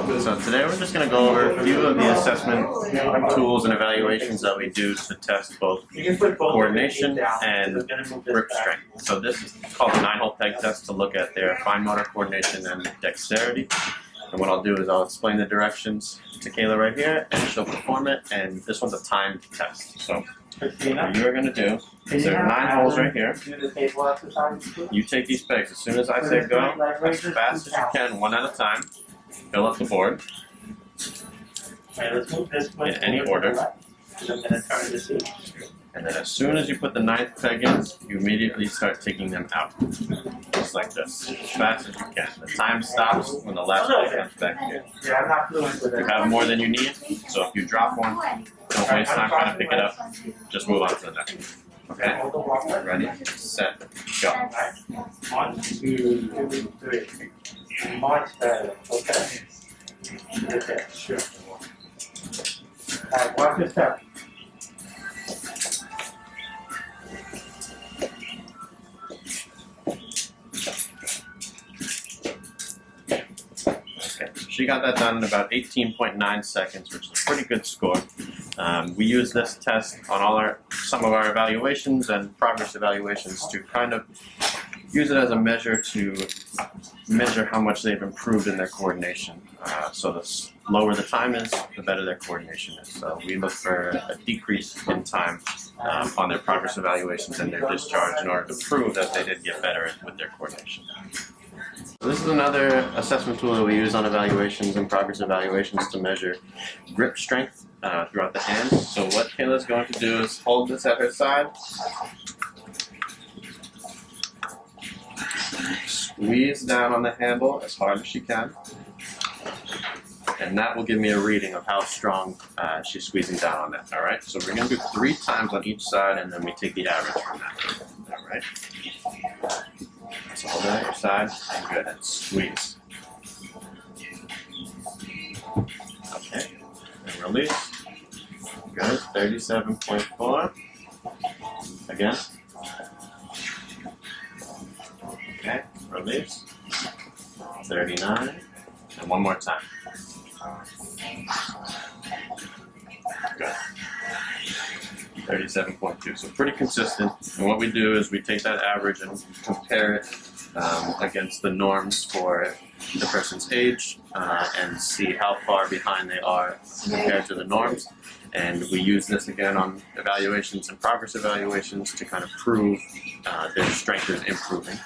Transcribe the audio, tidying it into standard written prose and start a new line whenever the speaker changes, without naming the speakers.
So today we're just going to go over a few of the assessment tools and evaluations that we do to test both coordination and grip strength. So this is called the 9-hole peg test to look at their fine motor coordination and dexterity. And what I'll do is I'll explain the directions to Kayla right here, and she'll perform it. And this one's a timed test. So what you're going to do is there are 9 holes right here. You take these pegs. As soon as I say go, as fast as you can, one at a time. Fill up the board in any order. And then as soon as you put the 9th peg in, you immediately start taking them out. Just like this. As fast as you can. The time stops when the last peg comes back here. You have more than you need, so if you drop one, don't waste time trying to pick it up. Just move on to the next one. Okay? Ready, set, go.
1, 2, 3. Much better. Okay. Okay, sure. Alright, watch your step.
Okay, she got that done in about 18.9 seconds, which is a pretty good score. We use this test on some of our evaluations and progress evaluations to kind of use it as a measure to measure how much they've improved in their coordination. So the lower the time is, the better their coordination is. So we look for a decrease in time on their progress evaluations and their discharge in order to prove that they did get better with their coordination. So this is another assessment tool that we use on evaluations and progress evaluations to measure grip strength throughout the hand. So what Kayla's going to do is hold this at her side, squeeze down on the handle as hard as she can, and that will give me a reading of how strong she's squeezing down on that. Alright, so we're going to do 3 times on each side, and then we take the average from that. Alright, so hold it at your side, and go ahead and squeeze. Okay, and release. Good, 37.4. Again. Okay, release. 39. And one more time. Good. 37.2. So pretty consistent. And what we do is we take that average and compare it against the norms for the person's age and see how far behind they are compared to the norms. And we use this again on evaluations and progress evaluations to kind of prove their strength is improving.